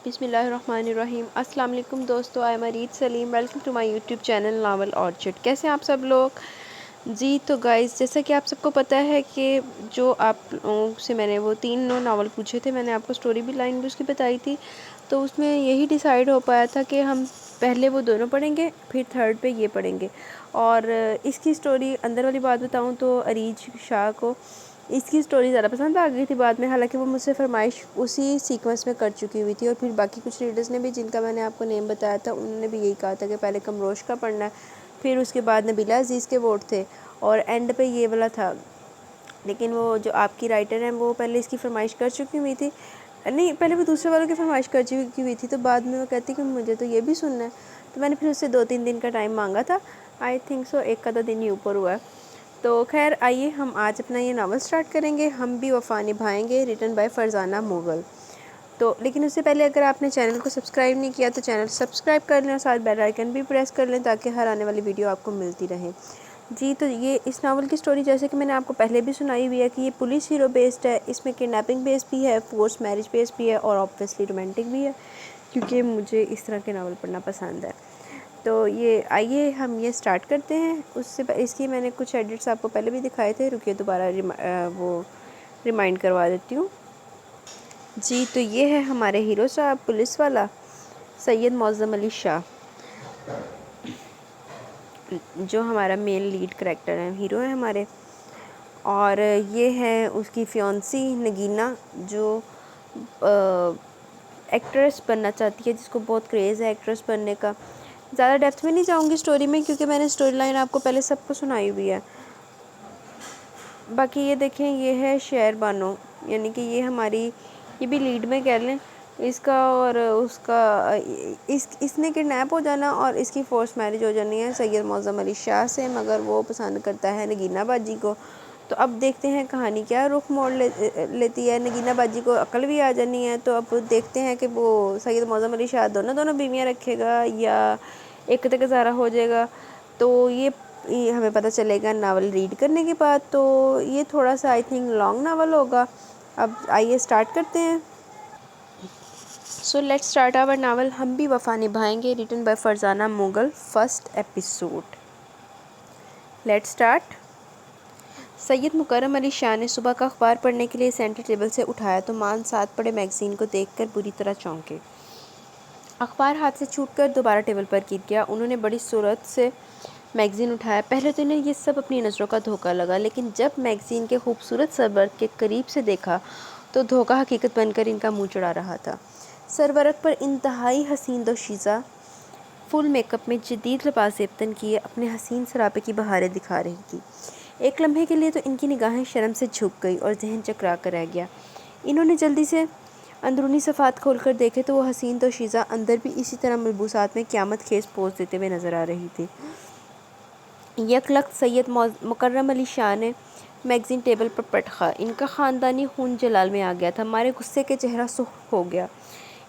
بسم اللہ الرحمن الرحیم۔ السلام علیکم دوستو، آئی ایم ارید Saleem, welcome to my YouTube channel novel orchid. کیسے ہیں آپ سب لوگ؟ جی تو گائز، جیسا کہ آپ سب کو پتہ ہے کہ جو آپ لوگوں سے میں نے وہ 3 ناول پوچھے تھے، میں نے آپ کو سٹوری بھی لائن بھی اس کی بتائی تھی، تو اس میں یہی ڈیسائیڈ ہو پایا تھا کہ ہم پہلے وہ دونوں پڑھیں گے، پھر تھرڈ پہ یہ پڑھیں گے۔ اور اس کی سٹوری اندر والی بات بتاؤں تو اریج شاہ کو اس کی سٹوری زیادہ پسند آ گئی تھی بعد میں، حالانکہ وہ مجھ سے فرمائش اسی سیکوینس میں کر چکی ہوئی تھی، اور پھر باقی کچھ ریڈرز نے بھی، جن کا میں نے آپ کو نیم بتایا تھا، انہوں نے بھی یہی کہا تھا کہ پہلے کمروش کا پڑھنا ہے، پھر اس کے بعد نبیلہ عزیز کے ووٹ تھے، اور اینڈ پہ یہ والا تھا۔ لیکن وہ جو آپ کی رائٹر ہیں وہ پہلے اس کی فرمائش کر چکی ہوئی تھی، نہیں پہلے وہ دوسرے والوں کی فرمائش کر چکی ہوئی تھی، تو بعد میں وہ کہتی کہ مجھے تو یہ بھی سننا ہے، تو میں نے پھر اس سے 2-3 دن کا ٹائم مانگا تھا، آئی تھنک سو 1 دن ہی اوپر ہوا ہے۔ تو خیر آئیے ہم آج اپنا یہ ناول سٹارٹ کریں گے، ہم بھی وفا نبھائیں گے، ریٹن بائی فرزانہ مغل۔ تو لیکن اس سے پہلے اگر آپ نے چینل کو سبسکرائب نہیں کیا تو چینل سبسکرائب کر لیں، اور ساتھ بیل آئیکن بھی پریس کر لیں تاکہ ہر آنے والی ویڈیو آپ کو ملتی رہے۔ جی تو یہ اس ناول کی سٹوری جیسے کہ میں نے آپ کو پہلے بھی سنائی ہوئی ہے کہ یہ پولیس ہیرو بیسڈ ہے، اس میں کڈنیپنگ بیس بھی ہے، فورس میرج بیس بھی ہے، اور آبویسلی رومانٹک بھی ہے، کیونکہ مجھے اس طرح کے ناول پڑھنا پسند ہے۔ تو یہ آئیے ہم یہ سٹارٹ کرتے ہیں۔ اس کی میں نے کچھ ایڈٹس آپ کو پہلے بھی دکھائے تھے، رکیے دوبارہ وہ ریمائنڈ کروا دیتی ہوں۔ جی تو یہ ہے ہمارے ہیرو صاحب، پولیس والا سید معظم علی شاہ، جو ہمارا مین لیڈ کریکٹر ہے، ہیرو ہے ہمارے۔ اور یہ ہے اس کی فیونسی نگینہ، جو ایکٹریس بننا چاہتی ہے، جس کو بہت کریز ہے ایکٹریس بننے کا۔ زیادہ ڈیپتھ میں نہیں جاؤں گی سٹوری میں، کیونکہ میں نے سٹوری لائن آپ کو پہلے سب کو سنائی ہوئی ہے۔ باقی یہ دیکھیں، یہ ہے شہر بانو، یعنی کہ یہ ہماری، یہ بھی لیڈ میں کہہ لیں اس کا، اور اس کا اس نے کڈنیپ ہو جانا اور اس کی فورس میرج ہو جانی ہے سید معظم علی شاہ سے، مگر وہ پسند کرتا ہے نگینہ باجی کو۔ تو اب دیکھتے ہیں کہانی کیا رخ موڑ لیتی ہے۔ نگینہ باجی کو عقل بھی آ جانی ہے، تو اب دیکھتے ہیں کہ وہ سید معظم علی شاہ دونوں بیویاں رکھے گا یا ایک تک گزارا ہو جائے گا، تو یہ ہمیں پتہ چلے گا ناول ریڈ کرنے کے بعد۔ تو یہ تھوڑا سا آئی تھنک لانگ ناول ہوگا۔ اب آئیے سٹارٹ کرتے ہیں۔ So let's start our novel Hum Bhi Wafa نبھائیں گے، written by Farzana Mughal, first episode. Let's start. Syed Mukarram Ali شاہ نے صبح کا اخبار پڑھنے کے لیے سینٹر ٹیبل سے اٹھایا تو مان ساتھ پڑے میگزین کو دیکھ کر بری طرح چونکے۔ اخبار ہاتھ سے چھوٹ کر دوبارہ ٹیبل پر گر گیا۔ انہوں نے بڑی سرعت سے میگزین اٹھایا۔ پہلے تو انہیں یہ سب اپنی نظروں کا دھوکہ لگا، لیکن جب میگزین کے خوبصورت سرورق کے قریب سے دیکھا تو دھوکہ حقیقت بن کر ان کا منہ چڑھا رہا تھا۔ سرورق پر انتہائی حسین دوشیزہ فل میک اپ میں جدید لباس زیبتن کیے اپنے حسین سراپے کی بہاریں دکھا رہی تھی۔ ایک لمحے کے لیے تو ان کی نگاہیں شرم سے جھک گئی اور ذہن چکرا کر رہ گیا۔ انہوں نے جلدی سے اندرونی صفحات کھول کر دیکھے تو وہ حسین دوشیزہ اندر بھی اسی طرح ملبوسات میں قیامت خیز پوز دیتے ہوئے نظر آ رہی تھی۔ یک لخت سید مکرم علی شاہ نے میگزین ٹیبل پر پٹخا۔ ان کا خاندانی خون جلال میں آ گیا تھا، مارے غصے کے چہرہ سرخ ہو گیا۔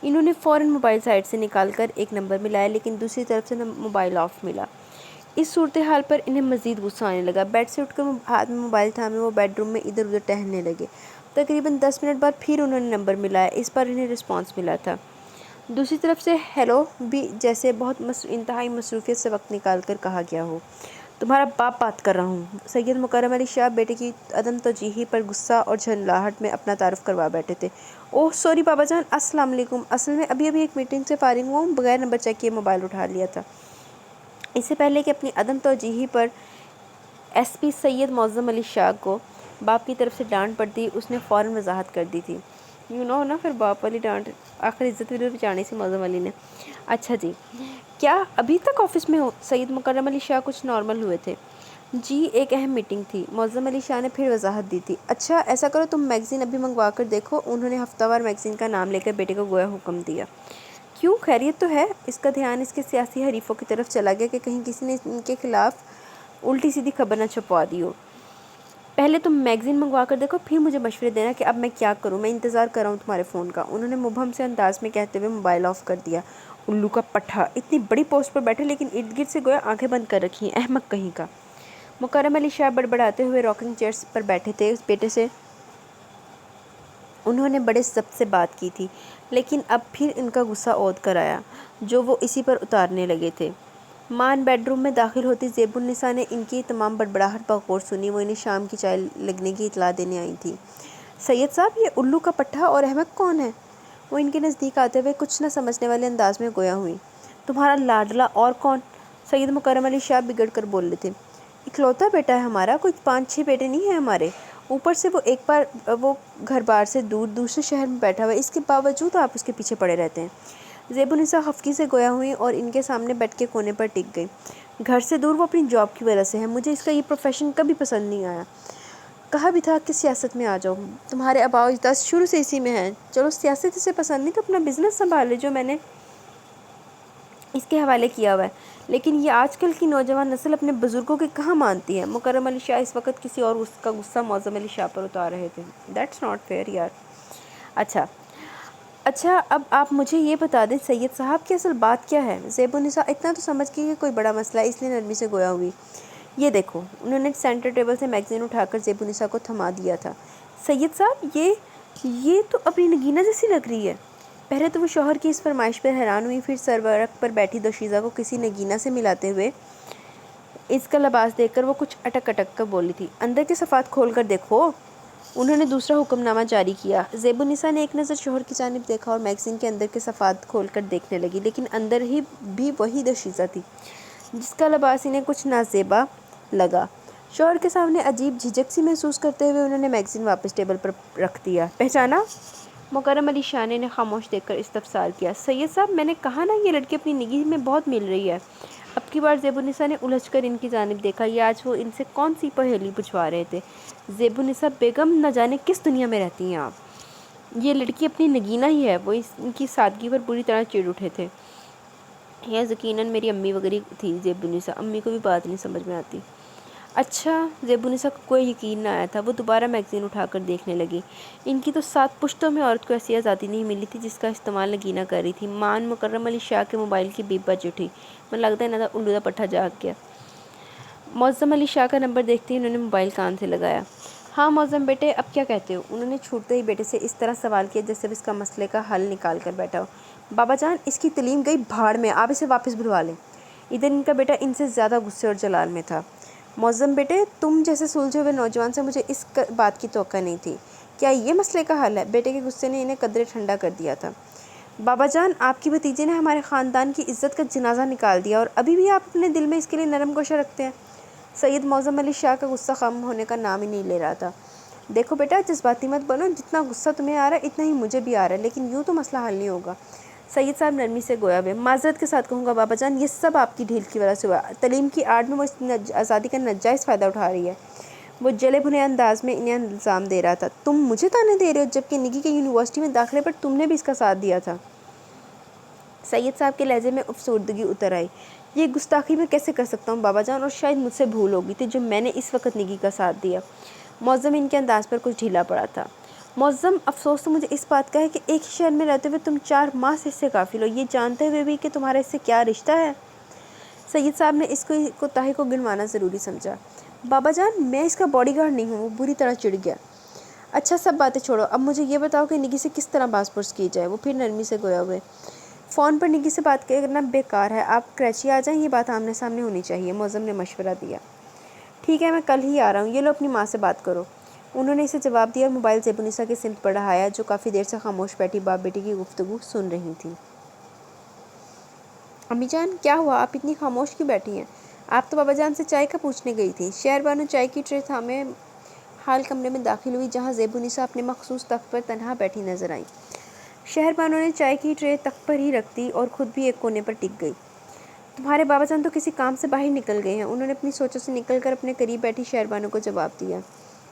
انہوں نے فوراً موبائل سائٹ سے نکال کر ایک نمبر ملایا، لیکن دوسری طرف سے موبائل آف ملا۔ اس صورتحال پر انہیں مزید غصہ آنے لگا۔ بیڈ سے اٹھ کر ہاتھ میں موبائل تھامے وہ بیڈ روم میں ادھر ادھر ٹہلنے لگے۔ تقریباً 10 منٹ بعد پھر انہوں نے نمبر ملایا، اس پر انہیں رسپانس ملا تھا دوسری طرف سے ہیلو بھی، جیسے بہت انتہائی مصروفیت سے وقت نکال کر کہا گیا ہو۔ تمہارا باپ بات کر رہا ہوں۔ سید مکرم علی شاہ بیٹے کی عدم توجیہی پر غصہ اور جھنجھلاہٹ میں اپنا تعارف کروا بیٹھے تھے۔ اوہ سوری بابا جان، السلام علیکم، اصل میں ابھی ایک میٹنگ سے فارغ ہوا ہوں، بغیر نمبر چیک کیے موبائل اٹھا لیا تھا۔ اس سے پہلے کہ اپنی عدم توجیہی پر ایس پی سید معظم علی شاہ کو باپ کی طرف سے ڈانٹ پڑتی، اس نے فوراً وضاحت کر دی تھی۔ نا پھر باپ والی ڈانٹ، آخر عزت بھی بچانی سی معظم علی نے۔ اچھا جی، کیا ابھی تک آفس میں ہو؟ سید مکرم علی شاہ کچھ نارمل ہوئے تھے۔ جی ایک اہم میٹنگ تھی، معظم علی شاہ نے پھر وضاحت دی تھی۔ اچھا ایسا کرو تم میگزین ابھی منگوا کر دیکھو۔ انہوں نے ہفتہ وار میگزین کا نام لے کر بیٹے کو گویا حکم دیا۔ کیوں، خیریت تو ہے؟ اس کا دھیان اس کے سیاسی حریفوں کی طرف چلا گیا کہ کہیں کسی نے ان کے خلاف الٹی سیدھی خبر نہ چھپوا دی ہو۔ پہلے تم میگزین منگوا کر دیکھو، پھر مجھے مشورے دینا کہ اب میں کیا کروں۔ میں انتظار کر رہا ہوں تمہارے فون کا۔ انہوں نے مبہم سے انداز میں کہتے ہوئے موبائل آف کر دیا۔ الو کا پٹھا، اتنی بڑی پوسٹ پر بیٹھے لیکن ارد گرد سے گویا آنکھیں بند کر رکھی ہیں، احمق کہیں کا۔ مکرم علی شاہ بڑبڑاتے ہوئے راکنگ چیئر پر بیٹھے تھے، بیٹے سے انہوں نے بڑے ضبط سے بات کی تھی، لیکن اب پھر ان کا غصہ عود کر آیا جو وہ اسی پر اتارنے لگے تھے۔ مان بیڈ روم میں داخل ہوتی زیب النساء نے ان کی تمام بڑبڑاہٹ بغور سنی۔ وہ انہیں شام کی چائے لگنے کی اطلاع دینے آئی تھی۔ سید صاحب، یہ الو کا پٹھا اور احمد کون ہے؟ وہ ان کے نزدیک آتے ہوئے کچھ نہ سمجھنے والے انداز میں گویا ہوئی۔ تمہارا لاڈلا اور کون؟ سید مکرم علی شاہ بگڑ کر بول رہے تھے۔ اکلوتا بیٹا ہے ہمارا، کوئی 5-6 بیٹے نہیں ہیں ہمارے، اوپر سے وہ ایک بار وہ گھر بار سے دور دوسرے شہر میں بیٹھا ہوا ہے، اس کے باوجود آپ اس کے پیچھے پڑے رہتے ہیں۔ زیب النساء خفگی سے گویا ہوئی اور ان کے سامنے بیٹھ کے کونے پر ٹک گئی۔ گھر سے دور وہ اپنی جاب کی وجہ سے ہے، مجھے اس کا یہ پروفیشن کبھی پسند نہیں آیا۔ کہا بھی تھا کہ سیاست میں آ جاؤ، تمہارے آباء و اجداد شروع سے اسی میں ہیں۔ چلو سیاست اسے پسند نہیں تو اپنا بزنس سنبھالے جو میں نے اس کے حوالے کیا ہوا ہے، لیکن یہ آج کل کی نوجوان نسل اپنے بزرگوں کے کہاں مانتی ہے۔ مکرم علی شاہ اس وقت کسی اور کا غصہ معظم علی شاہ پر اتار رہے تھے۔ دیٹس ناٹ فیئر یار۔ اچھا اب آپ مجھے یہ بتا دیں سید صاحب کی اصل بات کیا ہے؟ زیب النساء اتنا تو سمجھ گئی کہ کوئی بڑا مسئلہ ہے، اس لیے نرمی سے گویا ہوئی۔ یہ دیکھو، انہوں نے سینٹر ٹیبل سے میگزین اٹھا کر زیب النساء کو تھما دیا تھا۔ سید صاحب یہ تو اپنی نگینہ جیسی لگ رہی ہے۔ پہلے تو وہ شوہر کی اس فرمائش پر حیران ہوئی، پھر سرورق پر بیٹھی دوشیزہ کو کسی نگینہ سے ملاتے ہوئے اس کا لباس دیکھ کر وہ کچھ اٹک اٹک کر بولی تھی۔ اندر کے صفحات کھول کر دیکھو۔ انہوں نے دوسرا حکم نامہ جاری کیا۔ زیب النساء نے ایک نظر شوہر کی جانب دیکھا اور میگزین کے اندر کے صفحات کھول کر دیکھنے لگی، لیکن اندر ہی بھی وہی دوشیزہ تھی جس کا لباس انہیں کچھ نازیبا لگا۔ شوہر کے سامنے عجیب جھجک سی محسوس کرتے ہوئے انہوں نے میگزین واپس ٹیبل پر رکھ دیا۔ پہچانا؟ مکرم علی شاہ نے انہیں خاموش دیکھ کر استفسار کیا۔ سید صاحب، میں نے کہا نا یہ لڑکی اپنی نگی میں بہت مل رہی ہے۔ اب کی بار زیب النساء نے الجھ کر ان کی جانب دیکھا۔ یہ آج وہ ان سے کون سی پہیلی پوچھوا رہے تھے؟ زیب النساء بیگم، نہ جانے کس دنیا میں رہتی ہیں آپ، یہ لڑکی اپنی نگینہ ہی ہے۔ وہ ان کی سادگی پر بری طرح چڑ اٹھے تھے۔ یہ یقیناً میری امی وغیرہ تھی۔ زیب النساء، امی کو بھی بات نہیں سمجھ میں آتی۔ اچھا، زیب النساء کو کوئی یقین نہ آیا تھا۔ وہ دوبارہ میگزین اٹھا کر دیکھنے لگی۔ ان کی تو 7 پشتوں میں عورت کو ایسی آزادی نہیں ملی تھی جس کا استعمال نگینہ کر رہی تھی۔ مان مکرم علی شاہ کے موبائل کی بیپ بج اٹھی۔ مجھے لگتا ہے نہ الو کا پٹھا جاگ گیا۔ معظم علی شاہ کا نمبر دیکھتے ہی انہوں نے موبائل کان سے لگایا۔ ہاں معظم بیٹے، اب کیا کہتے ہو؟ انہوں نے چھوٹتے ہی بیٹے سے اس طرح سوال کیا جیسے اس کا مسئلے کا حل نکال کر بیٹھا ہو۔ بابا جان، اس کی تعلیم گئی بھاڑ میں، آپ اسے واپس بلوا لیں۔ ادھر ان کا بیٹا ان سے زیادہ غصے اور جلال میں تھا۔ معظم بیٹے، تم جیسے سلجھے ہوئے نوجوان سے مجھے اس بات کی توقع نہیں تھی۔ کیا یہ مسئلے کا حل ہے؟ بیٹے کے غصے نے انہیں قدرے ٹھنڈا کر دیا تھا۔ بابا جان، آپ کی بھتیجے نے ہمارے خاندان کی عزت کا جنازہ نکال دیا اور ابھی بھی آپ اپنے دل میں اس کے لیے نرم گوشہ رکھتے ہیں۔ سید معظم علی شاہ کا غصہ خم ہونے کا نام ہی نہیں لے رہا تھا۔ دیکھو بیٹا، جذباتی مت بنو، جتنا غصہ تمہیں آ رہا ہے اتنا ہی مجھے بھی آ رہا ہے، لیکن یوں تو مسئلہ حل نہیں ہوگا۔ سید صاحب نرمی سے گویا ہوئے، معذرت کے ساتھ کہوں گا بابا جان، یہ سب آپ کی ڈھیل کی وجہ سے ہوا۔ تعلیم کی آڑ میں وہ اس آزادی کا ناجائز فائدہ اٹھا رہی ہے۔ وہ جلے بھنے انداز میں انہیں الزام دے رہا تھا۔ تم مجھے تانے دے رہے ہو جبکہ نگی کے یونیورسٹی میں داخلے پر تم نے بھی اس کا ساتھ دیا تھا۔ سید صاحب کے لہجے میں افسردگی اتر آئی۔ یہ گستاخی میں کیسے کر سکتا ہوں بابا جان، اور شاید مجھ سے بھول ہو گئی تھی جو میں نے اس وقت نگی کا ساتھ دیا۔ معظم ان کے انداز پر کچھ ڈھیلا پڑا تھا۔ معظم، افسوس تو مجھے اس بات کا ہے کہ ایک ہی شہر میں رہتے ہوئے تم 4 ماہ سے اس سے قافل ہو، یہ جانتے ہوئے بھی کہ تمہارا اس سے کیا رشتہ ہے۔ سید صاحب نے اس کوتاہی کو گنوانا ضروری سمجھا۔ بابا جان، میں اس کا باڈی گارڈ نہیں ہوں۔ وہ بری طرح چڑ گیا۔ اچھا، سب باتیں چھوڑو، اب مجھے یہ بتاؤ کہ نگی سے کس طرح باز پرس کی جائے۔ وہ پھر نرمی سے گویا ہوئے۔ فون پر نگی سے بات کرنا بیکار ہے، آپ کراچی آ جائیں، یہ بات آمنے سامنے ہونی چاہیے۔ معظم نے مشورہ دیا۔ ٹھیک ہے، میں کل ہی آ رہا ہوں، یہ لو اپنی ماں سے بات کرو۔ انہوں نے اسے جواب دیا اور موبائل زیب النساء کی سمت بڑھایا جو کافی دیر سے خاموش بیٹھی باپ بیٹی کی گفتگو سن رہی تھی۔ امی جان، کیا ہوا؟ آپ اتنی خاموش کیوں بیٹھی ہیں؟ آپ تو بابا جان سے چائے کا پوچھنے گئی تھی۔ شہر بانو چائے کی ٹرے تھامے حال کمرے میں داخل ہوئی جہاں زیب النساء اپنے مخصوص تخت پر تنہا بیٹھی نظر آئیں۔ شہر بانو نے چائے کی ٹرے تخت پر ہی رکھ دی اور خود بھی ایک کونے پر ٹک گئی۔ تمہارے بابا جان تو کسی کام سے باہر نکل گئے ہیں، انہوں نے اپنی سوچوں سے نکل کر اپنے قریب بیٹھی شہر بانو کو جواب دیا۔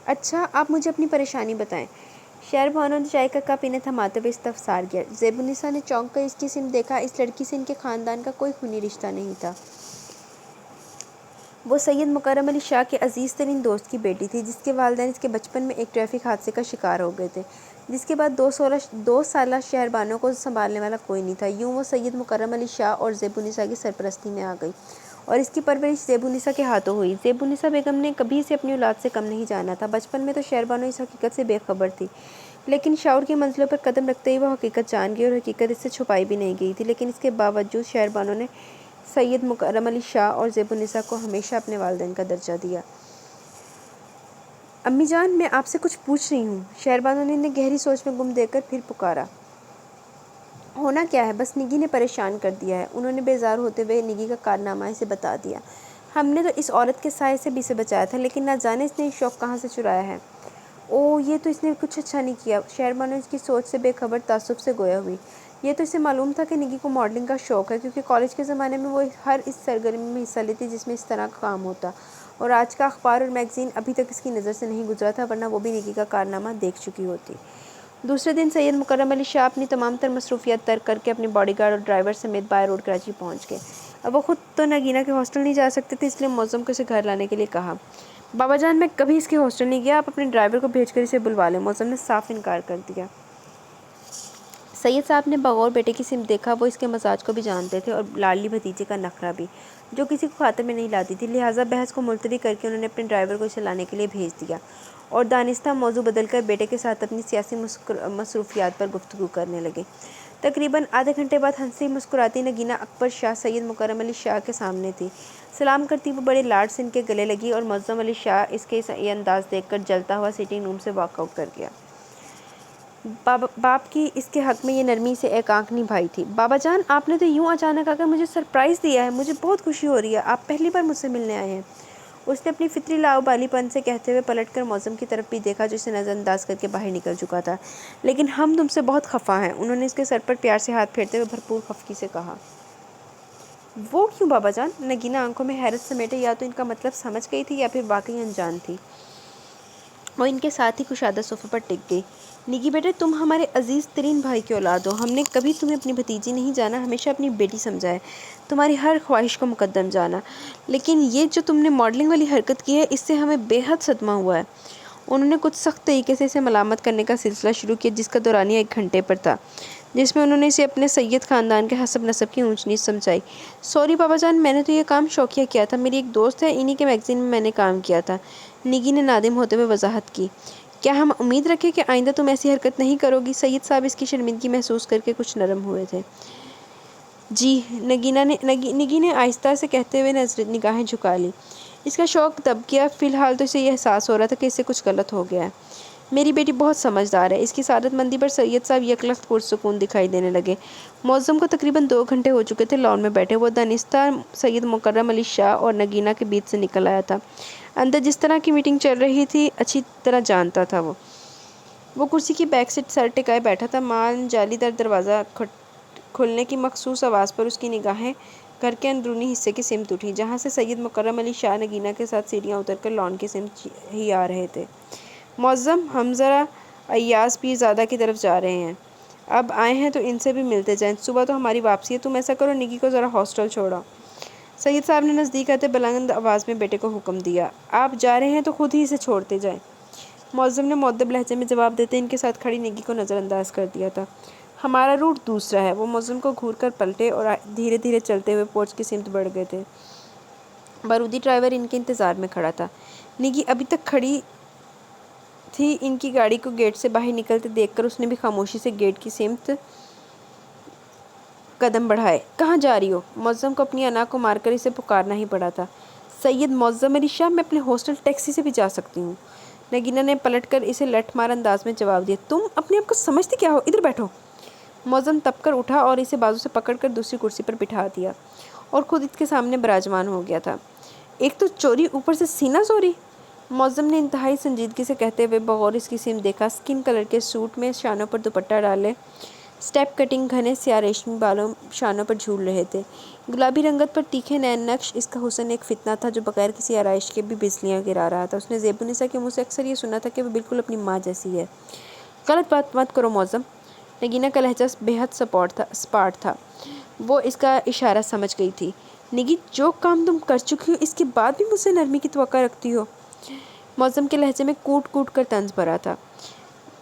اچھا، آپ مجھے اپنی پریشانی بتائیں۔ شہر بانو نے چائے کا کپ انہیں تھماتے ہوئے استفسار کیا۔ زیب النساء نے چونک کر اس کی سمت دیکھا۔ اس لڑکی سے ان کے خاندان کا کوئی خونی رشتہ نہیں تھا۔ وہ سید مکرم علی شاہ کے عزیز ترین دوست کی بیٹی تھی جس کے والدین اس کے بچپن میں ایک ٹریفک حادثے کا شکار ہو گئے تھے، جس کے بعد 2 سالہ شہر بانو کو سنبھالنے والا کوئی نہیں تھا۔ یوں وہ سید مکرم علی شاہ اور زیب النساء کی سرپرستی میں آ گئی اور اس کی پرورش زیب النساء کے ہاتھوں ہوئی۔ زیب النساء بیگم نے کبھی اسے اپنی اولاد سے کم نہیں جانا تھا۔ بچپن میں تو شہر بانو اس حقیقت سے بے خبر تھی لیکن شعور کی منزلوں پر قدم رکھتے ہی وہ حقیقت جان گئی، اور حقیقت اس سے چھپائی بھی نہیں گئی تھی۔ لیکن اس کے باوجود شہر بانو نے سید مکرم علی شاہ اور زیب النساء کو ہمیشہ اپنے والدین کا درجہ دیا۔ امی جان، میں آپ سے کچھ پوچھ رہی ہوں، شہر بانو نے انہیں گہری سوچ میں گم دے کر پھر پکارا۔ ہونا کیا ہے؟ بس نگی نے پریشان کر دیا ہے۔ انہوں نے بیزار ہوتے ہوئے نگی کا کارنامہ اسے بتا دیا۔ ہم نے تو اس عورت کے سائے سے بھی اسے بچایا تھا، لیکن نہ جانے اس نے یہ شوق کہاں سے چرایا ہے۔ اوہ، یہ تو اس نے کچھ اچھا نہیں کیا۔ شہر بانو اس کی سوچ سے بے خبر تعصب سے گویا ہوئی۔ یہ تو اسے معلوم تھا کہ نگی کو ماڈلنگ کا شوق ہے، کیونکہ کالج کے زمانے میں وہ ہر اس سرگرمی میں حصہ لیتی جس میں اس طرح کا کام ہوتا، اور آج کا اخبار اور میگزین ابھی تک اس کی نظر سے نہیں گزرا تھا، ورنہ وہ بھی نگی کا کارنامہ دیکھ چکی ہوتی۔ دوسرے دن سید مکرم علی شاہ اپنی تمام تر مصروفیات ترک کر کے اپنی باڈی گارڈ اور ڈرائیور سمیت بائی روڈ کراچی پہنچ گئے۔ اب وہ خود تو نگینہ کے ہاسٹل نہیں جا سکتے تھے، اس لیے معظم کو اسے گھر لانے کے لیے کہا۔ بابا جان، میں کبھی اس کے ہاسٹل نہیں گیا، آپ اپنے ڈرائیور کو بھیج کر اسے بلوا لیں۔ معظم نے صاف انکار کر دیا۔ سید صاحب نے بغور بیٹے کی سمت دیکھا۔ وہ اس کے مزاج کو بھی جانتے تھے، اور لاڈلی بھتیجے کا نخرہ بھی، جو کسی کو خاطر میں نہیں لاتی تھی، لہٰذا بحث کو ملتوی کر کے انہوں نے اپنے ڈرائیور کو اسے لانے کے لیے بھیج دیا، اور دانستہ موضوع بدل کر بیٹے کے ساتھ اپنی سیاسی مصروفیات پر گفتگو کرنے لگے۔ تقریباً آدھے گھنٹے بعد ہنسی مسکراتی نگینہ اکبر شاہ سید مکرم علی شاہ کے سامنے تھی۔ سلام کرتی وہ بڑے لاڈ سے ان کے گلے لگی، اور معظم علی شاہ اس کے یہ انداز دیکھ کر جلتا ہوا سیٹنگ روم سے واک آؤٹ کر گیا۔ باپ کی اس کے حق میں یہ نرمی سے ایک آنکھ نبھائی تھی۔ بابا جان، آپ نے تو یوں اچانک آ کر مجھے سرپرائز دیا ہے، مجھے بہت خوشی ہو رہی ہے، آپ پہلی بار مجھ سے ملنے آئے ہیں۔ اس نے اپنی فطری لاؤبالی پن سے کہتے ہوئے پلٹ کر معظم کی طرف بھی دیکھا، جو اسے نظر انداز کر کے باہر نکل چکا تھا۔ لیکن ہم تم سے بہت خفا ہیں، انہوں نے اس کے سر پر پیار سے ہاتھ پھیرتے ہوئے بھرپور خفگی سے کہا۔ وہ کیوں بابا جان؟ نگینہ آنکھوں میں حیرت سمیٹے یا تو ان کا مطلب سمجھ گئی تھی یا پھر واقعی انجان تھی۔ وہ ان کے ساتھ ہی کشادہ صوفے پر ٹک گئی۔ نگی بیٹے، تم ہمارے عزیز ترین بھائی کی اولاد ہو، ہم نے کبھی تمہیں اپنی بھتیجی نہیں جانا، ہمیشہ اپنی بیٹی سمجھا ہے، تمہاری ہر خواہش کو مقدم جانا۔ لیکن یہ جو تم نے ماڈلنگ والی حرکت کی ہے، اس سے ہمیں بے حد صدمہ ہوا ہے۔ انہوں نے کچھ سخت طریقے سے اسے ملامت کرنے کا سلسلہ شروع کیا، جس کا دورانیہ 1 گھنٹے پر تھا، جس میں انہوں نے اسے اپنے سید خاندان کے حسب نسب کی اونچ نیچ سمجھائی۔ سوری بابا جان، میں نے تو یہ کام شوقیہ کیا تھا، میری ایک دوست ہے، انہی کے میگزین میں نے کام کیا تھا۔ نگی نے نادم ہوتے ہوئے وضاحت کی۔ کیا ہم امید رکھیں کہ آئندہ تم ایسی حرکت نہیں کرو گی؟ سید صاحب اس کی شرمندگی محسوس کر کے کچھ نرم ہوئے تھے۔ جی، نگی نے آہستہ سے کہتے ہوئے نگاہیں جھکا لی۔ اس کا شوق دب گیا، فی الحال تو اسے یہ احساس ہو رہا تھا کہ اس سے کچھ غلط ہو گیا ہے۔ میری بیٹی بہت سمجھدار ہے۔ اس کی سعادت مندی پر سید صاحب یکلخت پرسکون دکھائی دینے لگے۔ معظم کو تقریباً 2 گھنٹے ہو چکے تھے لان میں بیٹھے، وہ دانستہ سید مکرم علی شاہ اور نگینہ کے بیچ سے نکل آیا تھا۔ اندر جس طرح کی میٹنگ چل رہی تھی اچھی طرح جانتا تھا۔ وہ کرسی کی بیک سے سر ٹکائے بیٹھا تھا۔ مان جالی دار دروازہ کھلنے کی مخصوص آواز پر اس کی نگاہیں گھر کے اندرونی حصے کی سمت اٹھی، جہاں سے سید مکرم علی شاہ نگینہ کے ساتھ سیڑھیاں اتر کر لان کی سمت ہی آ رہے تھے۔ معظم، ہم ذرا ایاز پیر زادہ کی طرف جا رہے ہیں، اب آئے ہیں تو ان سے بھی ملتے جائیں، صبح تو ہماری واپسی ہے، تم ایسا کرو، نگی کو ذرا ہاسٹل چھوڑا۔ سید صاحب نے نزدیک آتے بلند آواز میں بیٹے کو حکم دیا۔ آپ جا رہے ہیں تو خود ہی اسے چھوڑتے جائیں۔ معظم نے مؤدب لہجے میں جواب دیتے ان کے ساتھ کھڑی نگی کو نظر انداز کر دیا تھا۔ ہمارا روٹ دوسرا ہے۔ وہ معظم کو گھور کر پلٹے اور دھیرے دھیرے چلتے ہوئے پورچ کی سمت بڑھ گئے تھے۔ بارودی ڈرائیور ان کے انتظار میں کھڑا تھا۔ نگی ابھی تک کھڑی تھی، ان کی گاڑی کو گیٹ سے باہر نکلتے دیکھ کر اس نے بھی خاموشی سے گیٹ کی سمت قدم بڑھائے۔ کہاں جا رہی ہو؟ معظم کو اپنی انا کو مار کر اسے پکارنا ہی پڑا تھا۔ سید معظم علی شاہ، میں اپنے ہاسٹل ٹیکسی سے بھی جا سکتی ہوں۔ نگینہ نے پلٹ کر اسے لٹ مار انداز میں جواب دیا۔ تم اپنے آپ کو سمجھتے کیا ہو؟ ادھر بیٹھو۔ معظم تپ کر اٹھا اور اسے بازو سے پکڑ کر دوسری کرسی پر بٹھا دیا، اور خود اس کے سامنے براجمان ہو گیا تھا۔ ایک تو چوری، اوپر سے سینہ زوری! معظم نے انتہائی سنجیدگی سے کہتے ہوئے بغور اس کی سمت دیکھا۔ اسکن کلر کے سوٹ میں شانوں پر دوپٹہ ڈالے، سٹیپ کٹنگ، گھنے سیاہ ریشمی بالوں شانوں پر جھول رہے تھے۔ گلابی رنگت پر تیکھے نین نقش، اس کا حسن ایک فتنہ تھا جو بغیر کسی آرائش کے بھی بجلیاں گرا رہا تھا۔ اس نے زیب النساء کے منہ سے اکثر یہ سنا تھا کہ وہ بالکل اپنی ماں جیسی ہے۔ غلط بات مت کرو معظم! نگینہ کا لہجہ بے حد سپاٹ تھا۔ وہ اس کا اشارہ سمجھ گئی تھی۔ نگی، جو کام تم کر چکی ہو، اس کے بعد بھی مجھ سے نرمی کی توقع رکھتی ہو؟ معظم کے لہجے میں کوٹ کوٹ کر طنز بھرا تھا۔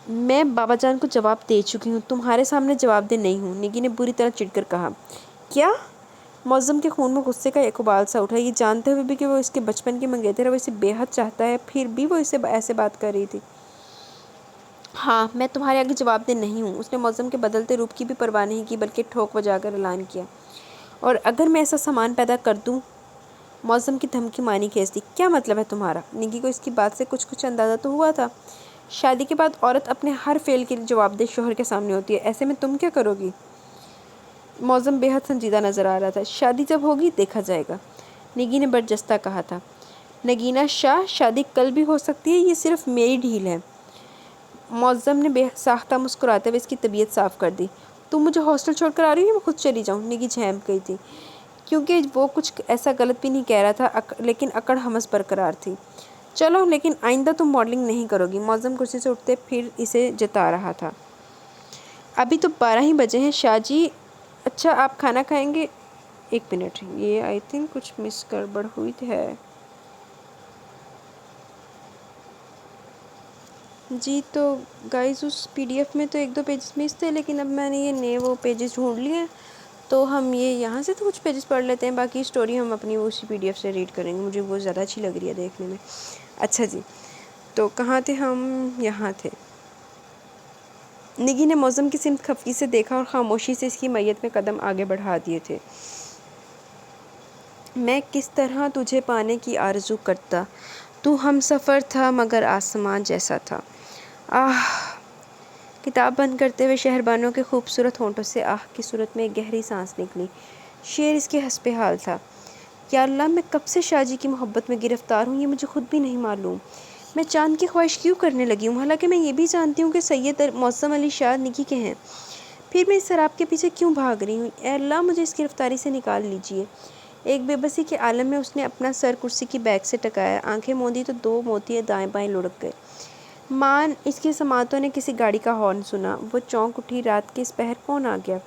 میں بابا جان کو جواب دے چکی ہوں، تمہارے سامنے جواب دہ نہیں ہوں، نگی نے بری طرح چڑھ کر کہا۔ کیا؟ معظم کے خون میں غصے کا ایک ابال سا اٹھا، یہ جانتے ہوئے بھی کہ وہ اس کے بچپن کی منگیتر ہے، وہ اسے بے حد چاہتا ہے، پھر بھی وہ اسے ایسے بات کر رہی تھی۔ ہاں میں تمہارے آگے جواب دہ نہیں ہوں۔ اس نے معظم کے بدلتے روپ کی بھی پرواہ نہیں کی بلکہ ٹھوک بجا کر اعلان کیا۔ اور اگر میں ایسا سامان پیدا کر دوں؟ معظم کی دھمکی معنی خیز تھی۔ کیا مطلب ہے تمہارا؟ نگی کو اس کی بات سے کچھ اندازہ تو ہوا تھا۔ شادی کے بعد عورت اپنے ہر فعل کے لیے جواب دہ شوہر کے سامنے ہوتی ہے، ایسے میں تم کیا کرو گی؟ معظم بے حد سنجیدہ نظر آ رہا تھا۔ شادی جب ہوگی دیکھا جائے گا، نگی نے برجستہ کہا تھا۔ نگینہ شاہ، شادی کل بھی ہو سکتی ہے، یہ صرف میری ڈھیل ہے۔ معظم نے بے ساختہ مسکراتے ہوئے اس کی طبیعت صاف کر دی۔ تم مجھے ہاسٹل چھوڑ کر آ رہی ہو یا میں خود چلی جاؤں؟ نگی جھینپ گئی تھی، کیونکہ وہ کچھ ایسا غلط بھی نہیں کہہ رہا تھا، لیکن اکڑ ہمس برقرار تھی۔ چلو، لیکن آئندہ تم ماڈلنگ نہیں کرو گی۔ معظم کرسی سے اٹھتے پھر اسے جتا رہا تھا۔ ابھی تو 12 ہی بجے ہیں شاہ جی۔ اچھا آپ کھانا کھائیں گے؟ ایک منٹ، یہ آئی تھنک کچھ گڑبڑ ہوئی ہے۔ جی تو گائز اس پی ڈی ایف میں تو 1-2 پیجز مس تھے، لیکن اب میں نے یہ نئے وہ پیجز ڈھونڈ لیے ہیں، تو ہم یہ یہاں سے تو کچھ پیجز پڑھ لیتے ہیں، باقی اسٹوری ہم اپنی اسی پی ڈی ایف سے ریڈ کریں گے۔ مجھے وہ زیادہ اچھی لگ رہی ہے دیکھنے میں۔ اچھا جی، تو کہاں تھے ہم؟ یہاں تھے۔ نگی نے معظم کی سمت خفگی سے دیکھا اور خاموشی سے اس کی میت میں قدم آگے بڑھا دیے تھے۔ میں کس طرح تجھے پانے کی آرزو کرتا، تو ہم سفر تھا مگر آسمان جیسا تھا۔ آہ! کتاب بند کرتے ہوئے شہربانوں کے خوبصورت ہونٹوں سے آہ کی صورت میں ایک گہری سانس نکلی۔ شعر اس کے حسب حال تھا۔ یا اللہ، میں کب سے شاہ جی کی محبت میں گرفتار ہوں، یہ مجھے خود بھی نہیں معلوم۔ میں چاند کی خواہش کیوں کرنے لگی ہوں، حالانکہ میں یہ بھی جانتی ہوں کہ سید معظم علی شاہ نگی کے ہیں۔ پھر میں اس سراب کے پیچھے کیوں بھاگ رہی ہوں؟ اے اللہ، مجھے اس گرفتاری سے نکال لیجیے۔ ایک بے بسی کے عالم میں اس نے اپنا سر کرسی کی بیک سے ٹکایا، آنکھیں موندی تو 2 موتیے دائیں بائیں لڑک گئے۔ مان اس کی سماعتوں نے کسی گاڑی کا ہارن سنا۔ وہ چونک اٹھی، رات کے اس پہر کون آ گیا؟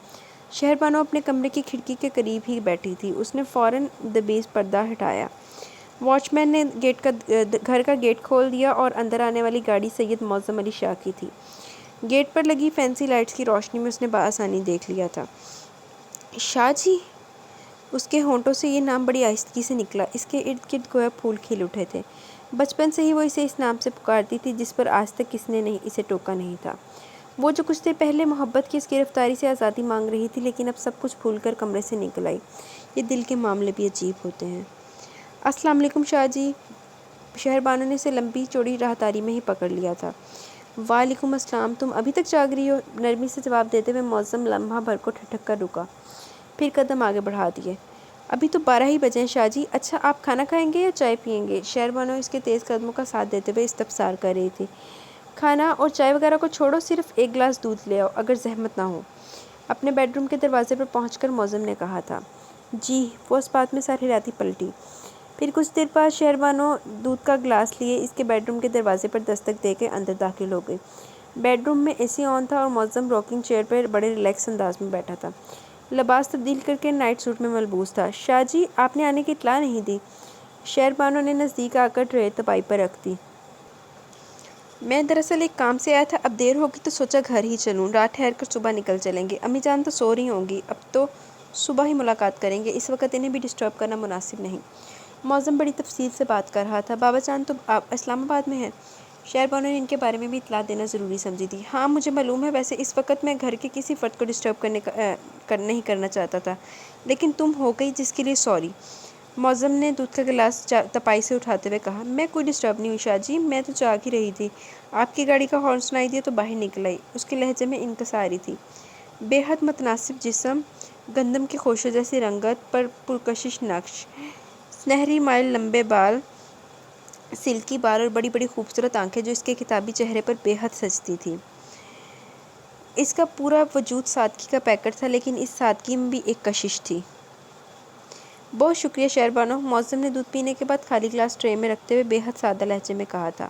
شہربانو اپنے کمرے کی کھڑکی کے قریب ہی بیٹھی تھی۔ اس نے فوراً دبیز پردہ ہٹایا۔ واچ مین نے گھر کا گیٹ کھول دیا اور اندر آنے والی گاڑی سید معظم علی شاہ کی تھی۔ گیٹ پر لگی فینسی لائٹس کی روشنی میں اس نے بآسانی دیکھ لیا تھا۔ شاہ جی! اس کے ہونٹوں سے یہ نام بڑی آہستگی سے نکلا، اس کے ارد گرد گویا پھول کھل اٹھے تھے۔ بچپن سے ہی وہ اسے اس نام سے پکارتی تھی جس پر آج تک کسی نے اسے ٹوکا نہیں تھا۔ وہ جو کچھ دیر پہلے محبت کی اس گرفتاری سے آزادی مانگ رہی تھی، لیکن اب سب کچھ بھول کر کمرے سے نکل آئی۔ یہ دل کے معاملے بھی عجیب ہوتے ہیں۔ السلام علیکم شاہ جی۔ شہربانو نے اسے لمبی چوڑی راہداری میں ہی پکڑ لیا تھا۔ وعلیکم السلام، تم ابھی تک جاگ رہی ہو؟ نرمی سے جواب دیتے ہوئے معظم لمحہ بھر کو ٹھٹک کر رکا، پھر قدم آگے بڑھا دیے۔ ابھی تو 12 ہی بجے ہیں شاہ جی۔ اچھا آپ کھانا کھائیں گے یا چائے پئیں گے؟ شہربانو اس کے تیز قدموں کا ساتھ دیتے ہوئے استفسار کر رہی تھی۔ کھانا اور چائے وغیرہ کو چھوڑو، صرف 1 گلاس دودھ لے آؤ اگر زحمت نہ ہو، اپنے بیڈ روم کے دروازے پر پہنچ کر معظم نے کہا تھا۔ جی۔ وہ اس بات میں سر ہلاتی پلٹی۔ پھر کچھ دیر بعد شہربانو دودھ کا گلاس لیے اس کے بیڈ روم کے دروازے پر دستک دے کے اندر داخل ہو گئی۔ بیڈ روم میں اے سی آن تھا اور معظم راکنگ چیئر پر بڑے ریلیکس انداز میں بیٹھا تھا۔ لباس تبدیل کر کے نائٹ سوٹ میں ملبوس تھا۔ شاہ جی آپ نے آنے کی اطلاع نہیں دی؟ شہربانو نے نزدیک آ کر ٹرے تپائی پر رکھ دی۔ میں دراصل ایک کام سے آیا تھا، اب دیر ہوگی تو سوچا گھر ہی چلوں، رات ٹھہر کر صبح نکل چلیں گے۔ امی جان تو سو رہی ہوں گی، اب تو صبح ہی ملاقات کریں گے، اس وقت انہیں بھی ڈسٹرب کرنا مناسب نہیں۔ معظم بڑی تفصیل سے بات کر رہا تھا۔ بابا جان تو اسلام آباد میں ہیں؟ شہربانو نے ان کے بارے میں بھی اطلاع دینا ضروری سمجھی تھی۔ ہاں مجھے معلوم ہے، ویسے اس وقت میں گھر کے کسی فرد کو ڈسٹرب نہیں کرنا چاہتا تھا، لیکن تم ہو گئی جس کے لیے سوری۔ معظم نے دودھ کا گلاس تپائی سے اٹھاتے ہوئے کہا۔ میں کوئی ڈسٹرب نہیں ہوئی شاہ جی، میں تو جاگ ہی رہی تھی، آپ کی گاڑی کا ہارن سنائی دیا تو باہر نکل آئی۔ اس کے لہجے میں انکساری تھی۔ بے حد متناسب جسم، گندم کے خوشے جیسی رنگت پر پرکشش نقش، سنہری مائل لمبے بال، سلکی بال اور بڑی بڑی خوبصورت آنکھیں جو اس کے کتابی چہرے پر بے حد سجتی تھیں۔ اس کا پورا وجود سادگی کا پیکر تھا، لیکن اس سادگی میں بھی ایک کشش تھی۔ بہت شکریہ شہربانو، معظم نے دودھ پینے کے بعد خالی گلاس ٹرے میں رکھتے ہوئے بے حد سادہ لہجے میں کہا تھا۔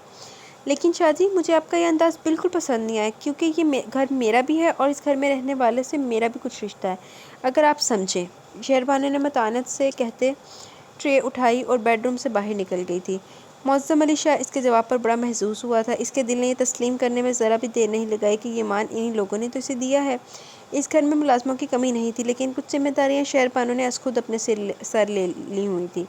لیکن شاہ جی مجھے آپ کا یہ انداز بالکل پسند نہیں آیا، کیونکہ یہ گھر میرا بھی ہے اور اس گھر میں رہنے والے سے میرا بھی کچھ رشتہ ہے، اگر آپ سمجھیں۔ شہربانو نے متانت سے کہتے ٹرے اٹھائی اور بیڈ روم سے باہر نکل گئی تھی۔ معظم علی شاہ اس کے جواب پر بڑا محظوظ ہوا تھا۔ اس کے دل نے یہ تسلیم کرنے میں ذرا بھی دیر نہیں لگائی کہ یہ مان انہی لوگوں نے تو اسے دیا ہے۔ اس گھر میں ملازموں کی کمی نہیں تھی، لیکن کچھ ذمہ داریاں شہربانو نے از خود اپنے سر لے لی ہوئی تھیں،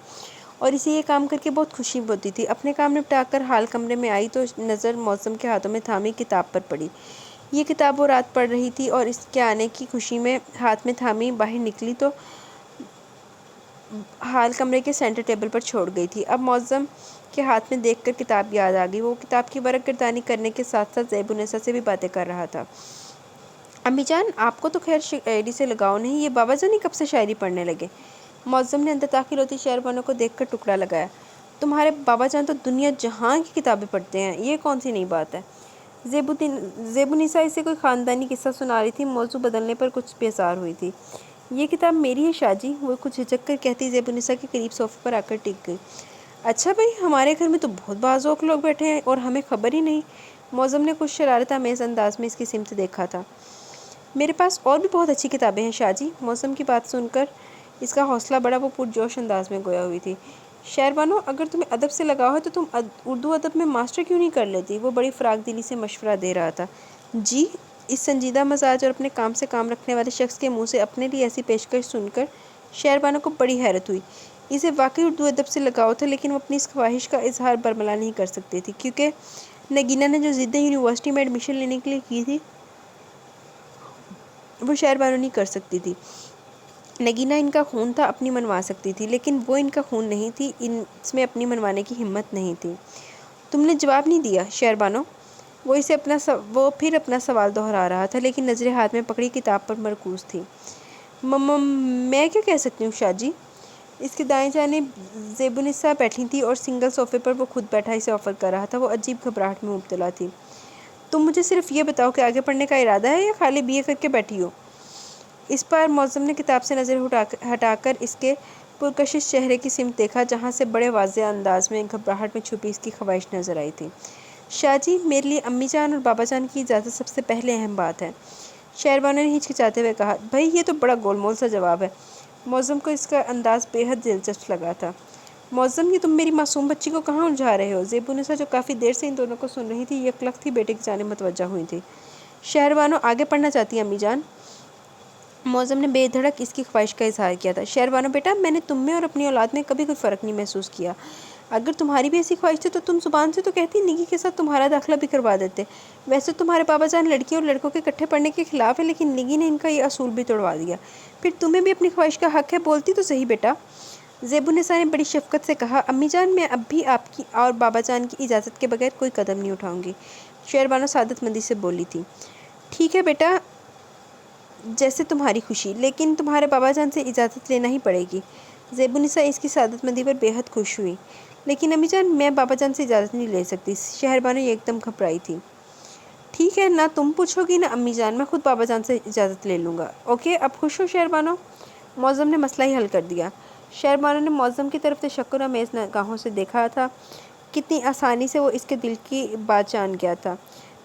اور اسے یہ کام کر کے بہت خوشی ہوتی تھی۔ اپنے کام نپٹا کر حال کمرے میں آئی تو نظر معظم کے ہاتھوں میں تھامی کتاب پر پڑی۔ یہ کتاب وہ رات پڑھ رہی تھی اور اس کے آنے کی خوشی میں ہاتھ میں تھامی باہر نکلی تو حال کمرے کے سینٹر ٹیبل پر چھوڑ گئی تھی۔ اب معظم کے ہاتھ میں دیکھ کر کتاب یاد آ گئی۔ وہ کتاب کی ورق گردانی کرنے کے ساتھ ساتھ زیب النساء سے بھی باتیں کر رہا تھا۔ امی جان، آپ کو تو خیر شاعری سے لگاؤ نہیں، یہ بابا جان ہی کب سے شاعری پڑھنے لگے؟ معظم نے اندر داخل ہوتی شہر بانو کو دیکھ کر ٹکڑا لگایا۔ تمہارے بابا جان تو دنیا جہاں کی کتابیں پڑھتے ہیں، یہ کون سی نئی بات ہے؟ زیب النساء اسے کوئی خاندانی قصہ سنا رہی تھی، موضوع بدلنے پر کچھ بیزار ہوئی تھی۔ یہ کتاب میری ہے شاہ جی، وہ کچھ ہچک کر کہتی زیب النساء کے قریب صوفے پر آ کر ٹک گئی۔ اچھا بھائی، ہمارے گھر میں تو بہت باذوق لوگ بیٹھے ہیں اور ہمیں خبر ہی نہیں۔ معظم نے کچھ شرارت آمیز انداز میں اس کی سمت دیکھا تھا۔ میرے پاس اور بھی بہت اچھی کتابیں ہیں شاہ جی۔ معظم کی بات سن کر اس کا حوصلہ بڑا، وہ پرجوش انداز میں گویا ہوئی تھی۔ شہر بانو، اگر تمہیں ادب سے لگاؤ ہے تو تم اردو ادب میں ماسٹر کیوں نہیں کر لیتی؟ وہ بڑی فراق دلی سے مشورہ دے رہا تھا۔ جی؟ اس سنجیدہ مزاج اور اپنے کام سے کام رکھنے والے شخص کے منہ سے اپنے لیے ایسی پیشکش سن کر شہر بانو کو بڑی حیرت ہوئی۔ اسے واقعی اردو ادب سے لگاؤ تھا، لیکن وہ اپنی اس خواہش کا اظہار برملا نہیں کر سکتی تھی، کیونکہ نگینہ نے جو ضدیں یونیورسٹی میں ایڈمیشن لینے کے لیے کی تھی وہ شہر بانو نہیں کر سکتی تھی۔ نگینہ ان کا خون تھا، اپنی منوا سکتی تھی، لیکن وہ ان کا خون نہیں تھی، اس میں اپنی منوانے کی ہمت نہیں تھی۔ تم نے جواب نہیں دیا شہر بانو؟ وہ پھر اپنا سوال دہرا رہا تھا، لیکن نظریں ہاتھ میں پکڑی کتاب پر مرکوز تھی۔ میں کیا کہہ سکتی ہوں شاہ جی؟ اس کے دائیں جانب زیب النساء بیٹھی تھی اور سنگل صوفے پر وہ خود بیٹھا اسے آفر کر رہا تھا۔ وہ عجیب گھبراہٹ میں مبتلا تھی۔ تم مجھے صرف یہ بتاؤ کہ آگے پڑھنے کا ارادہ ہے یا خالی BA کر کے بیٹھی ہو؟ اس پر معظم نے کتاب سے نظر ہٹا کر اس کے پرکشش چہرے کی سمت دیکھا، جہاں سے بڑے واضح انداز میں گھبراہٹ میں چھپی اس کی خواہش نظر آئی تھی۔ شاہ جی، میرے لیے امی جان اور بابا جان کی اجازت سب سے پہلے اہم بات ہے، شہر بانو نے ہچکچاتے ہوئے کہا۔ بھائی، یہ تو بڑا گول مول سا جواب ہے۔ معظم کو اس کا انداز بے حد دلچسپ لگا تھا۔ معظم، یہ تم میری معصوم بچی کو کہاں الجھا رہے ہو؟ زیب النساء جو کافی دیر سے ان دونوں کو سن رہی تھی، یکلخت ہی بیٹے کی جانب متوجہ ہوئی تھی۔ شہر بانو آگے پڑھنا چاہتی ہیں امی جان؟ معظم نے بے دھڑک اس کی خواہش کا اظہار کیا تھا۔ شہر بانو بیٹا، میں نے تم میں اور اپنی اولاد میں کبھی کوئی فرق نہیں محسوس کیا۔ اگر تمہاری بھی ایسی خواہش تھی تو تم زبان سے تو کہتی، نگی کے ساتھ تمہارا داخلہ بھی کروا دیتے۔ ویسے تمہارے بابا جان لڑکیوں اور لڑکوں کے اکٹھے پڑھنے کے خلاف ہے، لیکن نگی نے ان کا یہ اصول بھی توڑوا دیا۔ پھر تمہیں بھی اپنی خواہش کا حق ہے، بولتی تو صحیح بیٹا۔ زیب النساء نے بڑی شفقت سے کہا۔ امی جان، میں اب بھی آپ کی اور بابا جان کی اجازت کے بغیر کوئی قدم نہیں اٹھاؤں گی، شہر بانو سعادت مندی سے بولی تھی۔ ٹھیک ہے بیٹا، جیسے تمہاری خوشی، لیکن تمہارے بابا جان سے اجازت لینا ہی پڑے گی۔ زیب النساء اس کی سعادت مندی پر بے حد خوش ہوئی۔ لیکن امی جان، میں بابا جان سے اجازت نہیں لے سکتی، شہر بانو ایک دم گھبرائی تھی۔ ٹھیک ہے، نہ تم پوچھو گی نہ امی جان، میں خود بابا جان سے اجازت لے لوں گا۔ اوکے، اب خوش ہو شہر بانو؟ معظم نے مسئلہ ہی حل کر دیا۔ شہر بانو نے معظم کی طرف تشکر آمیز نگاہوں سے دیکھا تھا۔ کتنی آسانی سے وہ اس کے دل کی بات جان گیا تھا۔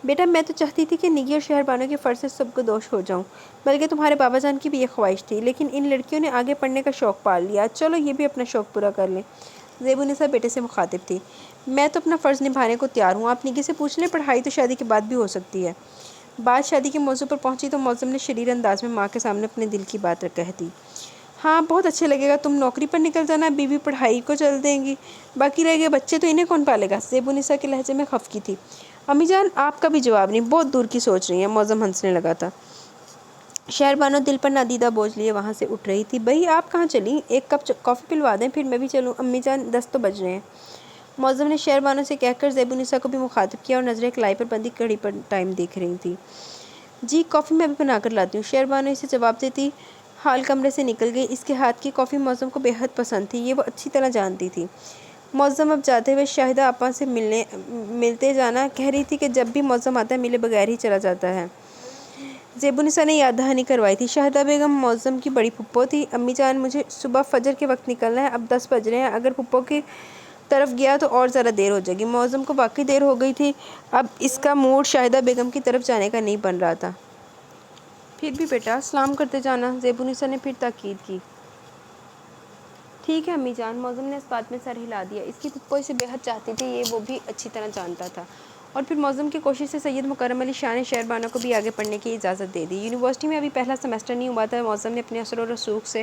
بیٹا، میں تو چاہتی تھی کہ نگی اور شہر بانو کے فرض سے سب کو دوش ہو جاؤں، بلکہ تمہارے بابا جان کی بھی یہ خواہش تھی، لیکن ان لڑکیوں نے آگے پڑھنے کا شوق پال لیا، چلو یہ بھی اپنا شوق پورا کر لیں۔ زیب النساء بیٹے سے مخاطب تھی۔ میں تو اپنا فرض نبھانے کو تیار ہوں، آپ نگی سے پوچھ لیں، پڑھائی تو شادی کے بعد بھی ہو سکتی ہے۔ بات شادی کے موضوع پر پہنچی تو معظم نے شریر انداز میں ماں کے سامنے اپنے دل کی بات کہہ دی۔ ہاں، بہت اچھے لگے گا، تم نوکری پر نکل جانا، بیوی پڑھائی کو چل دیں گی، باقی رہ گئے بچے تو انہیں کون پالے گا؟ زیب النساء کے لہجے میں خفگی تھی۔ امی جان، آپ کا بھی جواب نہیں، بہت دور کی سوچ رہی ہیں، معظم ہنسنے لگا تھا۔ شہر بانو دل پر نادیدہ بوجھ لیے وہاں سے اٹھ رہی تھی۔ بھئی، آپ کہاں چلیں؟ ایک کپ کافی پلوا دیں، پھر میں بھی چلوں؟ امی جان، 10 تو بج رہے ہیں۔ معظم نے شہر بانو سے کہہ کر زیب النساء کو بھی مخاطب کیا اور نظریں کلائی پر بندی گھڑی پر ٹائم دیکھ رہی تھی۔ جی، کافی میں بھی بنا کر لاتی ہوں، شہر بانو اسے جواب دیتی حال کمرے سے نکل گئی۔ اس کے ہاتھ کی کافی معظم کو بے حد پسند تھی، یہ وہ اچھی طرح جانتی تھی۔ معظم اب جاتے ہوئے شاہدہ آپا سے ملتے جانا کہہ رہی تھی کہ جب بھی معظم آتا ہے ملے بغیر ہی چلا جاتا ہے۔ زیب النساء نے یاد دہانی کروائی تھی۔ شاہدہ بیگم معظم کی بڑی پھپھو تھی۔ امی جان، مجھے صبح فجر کے وقت نکلنا ہے، اب 10 بج رہے ہیں، اگر پھپھو کی طرف گیا تو اور ذرا دیر ہو جائے گی۔ معظم کو واقعی دیر ہو گئی تھی، اب اس کا موڈ شاہدہ بیگم کی طرف جانے کا نہیں بن رہا تھا۔ پھر بھی بیٹا سلام کرتے جانا، زیب النساء نے پھر تاکید کی۔ ٹھیک ہے امی جان، معظم نے اس بات میں سر ہلا دیا۔ اس کی پھپھو اسے بے حد چاہتی تھی، یہ وہ بھی اچھی طرح جانتا تھا۔ اور پھر معظم کی کوشش سے سید مکرم علی شاہ نے شہر بانو کو بھی آگے پڑھنے کی اجازت دے دی۔ یونیورسٹی میں ابھی پہلا سیمسٹر نہیں ہوا تھا، معظم نے اپنے اثر و رسوخ سے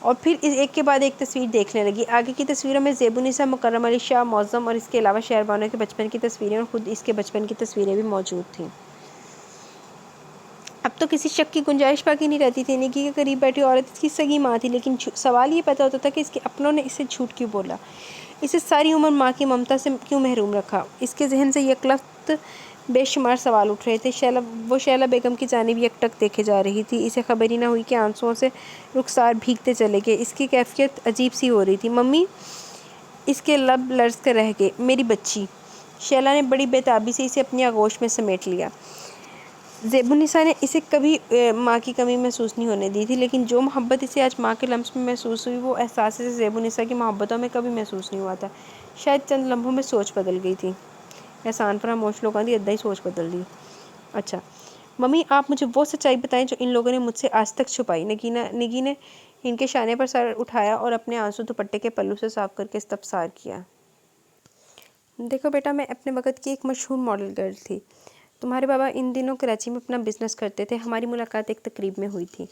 اور پھر ایک کے بعد ایک تصویر دیکھنے لگی۔ آگے کی تصویروں میں زیب النساء، مکرم علی شاہ، معظم اور اس کے علاوہ شہر بانو کے بچپن کی تصویریں اور خود اس کے بچپن کی تصویریں بھی موجود تھیں۔ اب تو کسی شک کی گنجائش باقی نہیں رہتی تھی۔ نکی کے قریب بیٹھی عورت اس کی سگی ماں تھی، لیکن سوال یہ پیدا ہوتا تھا کہ اس کے اپنوں نے اسے جھوٹ کیوں بولا، اسے ساری عمر ماں کی ممتا سے کیوں محروم رکھا۔ اس کے ذہن سے یکلفت بے شمار سوال اٹھ رہے تھے۔ وہ شیلہ بیگم کی جانب یکٹک دیکھے جا رہی تھی۔ اسے خبر ہی نہ ہوئی کہ آنسوؤں سے رخسار بھیگتے چلے گئے۔ اس کی کیفیت عجیب سی ہو رہی تھی۔ ممی، اس کے لب لرز کر رہ گئے۔ میری بچی۔ شیلہ نے بڑی بے تابی سے اسے اپنی آغوش میں سمیٹ لیا۔ زیب النساء نے اسے کبھی ماں کی کمی محسوس نہیں ہونے دی تھی، لیکن جو محبت اسے آج ماں کے لمس میں محسوس ہوئی، وہ احساس اسے زیب النساء کی محبتوں میں کبھی محسوس نہیں ہوا تھا۔ شاید چند لمحوں میں سوچ بدل گئی تھی۔ احسان فراموش لوگاں دی ادائی سوچ بدل دی۔ اچھا ممی، آپ مجھے وہ سچائی بتائیں جو ان لوگوں نے مجھ سے آج تک چھپائی۔ نگی نے ان کے شانے پر سر اٹھایا اور اپنے آنسو دوپٹے کے پلو سے صاف کر کے استفسار کیا۔ دیکھو بیٹا، میں اپنے وقت کی ایک مشہور ماڈل گرل تھی۔ تمہارے بابا ان دنوں کراچی میں اپنا بزنس کرتے تھے۔ ہماری ملاقات ایک تقریب میں ہوئی تھی۔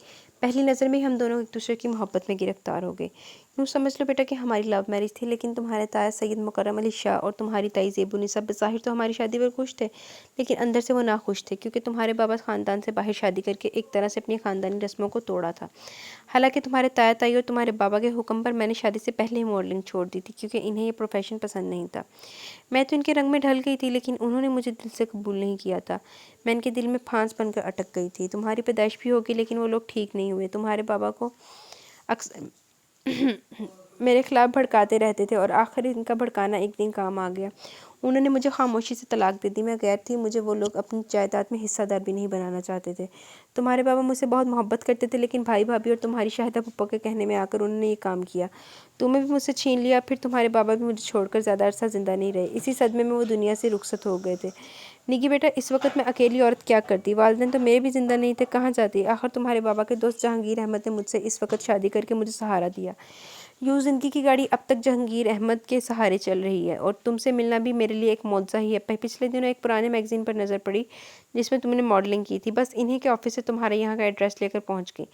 پہلی نظر میں ہی ہم دونوں ایک دوسرے کی محبت میں گرفتار ہو گئے۔ یوں سمجھ لو بیٹا کہ ہماری لو میرج تھی، لیکن تمہارے تایا سید مکرم علی شاہ اور تمہاری تائی زیب النساء بظاہر تو ہماری شادی پر خوش تھے، لیکن اندر سے وہ ناخوش تھے، کیونکہ تمہارے بابا خاندان سے باہر شادی کر کے ایک طرح سے اپنی خاندانی رسموں کو توڑا تھا۔ حالانکہ تمہارے تایا تائی اور تمہارے بابا کے حکم پر میں نے شادی سے پہلے ہی ماڈلنگ چھوڑ دی تھی، کیونکہ انہیں یہ پروفیشن پسند نہیں تھا۔ میں تو ان کے رنگ میں ڈھل گئی تھی، لیکن انہوں نے مجھے دل سے قبول نہیں کیا تھا۔ میں ان کے دل میں پھانس بن کر اٹک گئی تھی۔ تمہاری پیدائش بھی ہوگی، لیکن وہ لوگ ٹھیک نہیں ہوئے۔ تمہارے بابا کو اکثر میرے خلاف بھڑکاتے رہتے تھے، اور آخر ان کا بھڑکانا ایک دن کام آ گیا۔ انہوں نے مجھے خاموشی سے طلاق دے دی۔ میں غیر تھی، مجھے وہ لوگ اپنی جائیداد میں حصہ دار بھی نہیں بنانا چاہتے تھے۔ تمہارے بابا مجھ سے بہت محبت کرتے تھے، لیکن بھائی بھابھی اور تمہاری شاہدہ پھپھو کے کہنے میں آ کر انہوں نے یہ کام کیا۔ تمہیں بھی مجھ سے چھین لیا۔ پھر تمہارے بابا بھی مجھے چھوڑ کر زیادہ عرصہ زندہ نہیں رہے۔ اسی صدمے میں وہ دنیا سے رخصت ہو گئے تھے۔ نگی بیٹا، اس وقت میں اکیلی عورت کیا کرتی؟ والدین تو میرے بھی زندہ نہیں تھے، کہاں جاتی؟ آخر تمہارے بابا کے دوست جہانگیر احمد نے مجھ سے اس وقت شادی کر کے مجھے سہارا دیا۔ یوں زندگی کی گاڑی اب تک جہانگیر احمد کے سہارے چل رہی ہے، اور تم سے ملنا بھی میرے لیے ایک معجزہ ہی ہے۔ پچھلے دنوں ایک پرانے میگزین پر نظر پڑی جس میں تم نے ماڈلنگ کی تھی، بس انہی کے آفس سے تمہارے یہاں کا ایڈریس لے کر پہنچ گئی۔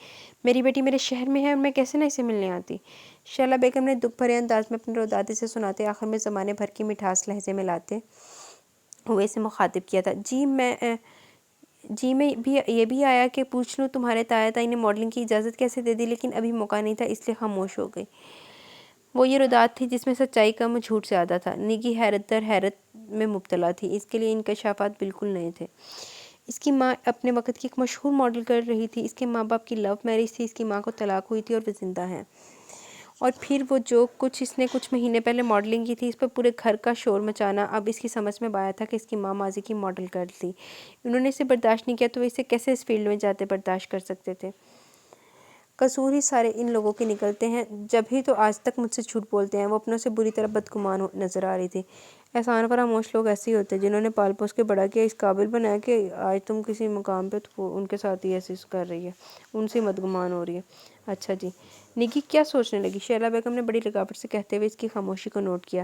میری بیٹی میرے شہر میں ہے، اور میں کیسے نہ اسے ملنے آتی؟ شیلہ بیگم نے دکھ بھرے انداز میں اپنے رودادے سے سناتے آخر میں زمانے بھر کی مٹھاس لہجے میں لاتے ہوئے اسے مخاطب کیا تھا۔ جی میں بھی یہ بھی آیا کہ پوچھ لوں تمہارے تایا تائی نے ماڈلنگ کی اجازت کیسے دے دی، لیکن ابھی موقع نہیں تھا، اس لیے خاموش ہو گئی۔ وہ یہ روداد تھی جس میں سچائی کم اور جھوٹ زیادہ تھا۔ نگی حیرت در حیرت میں مبتلا تھی۔ اس کے لیے انکشافات بالکل نئے تھے۔ اس کی ماں اپنے وقت کی ایک مشہور ماڈل کر رہی تھی۔ اس کے ماں باپ کی لو میرج تھی۔ اس کی ماں کو طلاق ہوئی تھی اور وہ زندہ ہے۔ اور پھر وہ جو کچھ اس نے کچھ مہینے پہلے ماڈلنگ کی تھی، اس پر پورے گھر کا شور مچانا، اب اس کی سمجھ میں آیا تھا کہ اس کی ماں ماضی کی ماڈل گرل تھی۔ انہوں نے اسے برداشت نہیں کیا تو وہ اسے کیسے اس فیلڈ میں جاتے برداشت کر سکتے تھے؟ قصور ہی سارے ان لوگوں کے نکلتے ہیں، جب ہی تو آج تک مجھ سے جھوٹ بولتے ہیں۔ وہ اپنوں سے بری طرح بدگمان نظر آ رہی تھی۔ احسان فراموش لوگ ایسے ہی ہوتے ہیں، جنہوں نے پال پوس کے بڑا کیا، اس قابل بنایا کہ آج تم کسی مقام پہ تو ان کے ساتھ ہی ایسے کر رہی ہے، ان سے بدگمان ہو رہی ہے۔ اچھا جی۔ نگی کیا سوچنے لگی؟ شیلہ بیگم نے بڑی لگاوٹ سے کہتے ہوئے اس کی خاموشی کو نوٹ کیا۔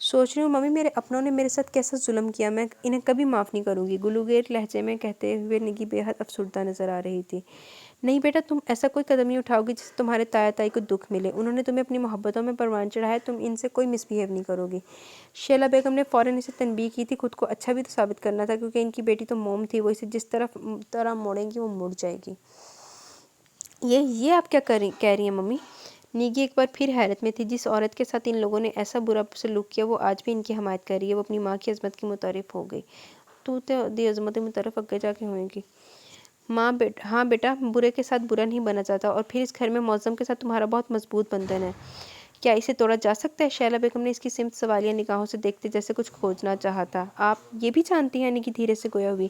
سوچ رہی ہوں ممی، میرے اپنوں نے میرے ساتھ کیسا ظلم کیا، میں انہیں کبھی معاف نہیں کروں گی۔ گلوگیر لہجے میں کہتے ہوئے نگی بے حد افسردہ نظر آ رہی تھی۔ نہیں بیٹا، تم ایسا کوئی قدم نہیں اٹھاؤ گی جس سے تمہارے تایا تائی کو دکھ ملے۔ انہوں نے تمہیں اپنی محبتوں میں پروان چڑھایا ہے، تم ان سے کوئی مس بہیو نہیں کرو گی۔ شیلہ بیگم نے فوراً اسے تنبیہ کی تھی، خود کو اچھا بھی تو ثابت کرنا تھا، کیونکہ ان کی بیٹی تو موم تھی، وہ اسے جس طرح موڑیں گی وہ مڑ جائے گی۔ یہ آپ کیا کہہ رہی ہیں ممی؟ نگی ایک بار پھر حیرت میں تھی۔ جس عورت کے ساتھ ان لوگوں نے ایسا برا سلوک کیا، وہ آج بھی ان کی حمایت کر رہی ہے۔ وہ اپنی ماں کی عظمت کی متعارف ہو گئی۔ تو دی عظمت متعارف اگے جا کے ہوئے گی۔ ہاں بیٹا، برے کے ساتھ برا نہیں بنا جاتا، اور پھر اس گھر میں معظم کے ساتھ تمہارا بہت مضبوط بندھن ہے۔ کیا اسے توڑا جا سکتا ہے؟ شیلہ بیگم نے اس کی سمت سوالیہ نگاہوں سے دیکھتے جیسے کچھ کھوجنا چاہا تھا۔ آپ یہ بھی جانتی ہیں؟ نگی دھیرے سے گویا ہوئی۔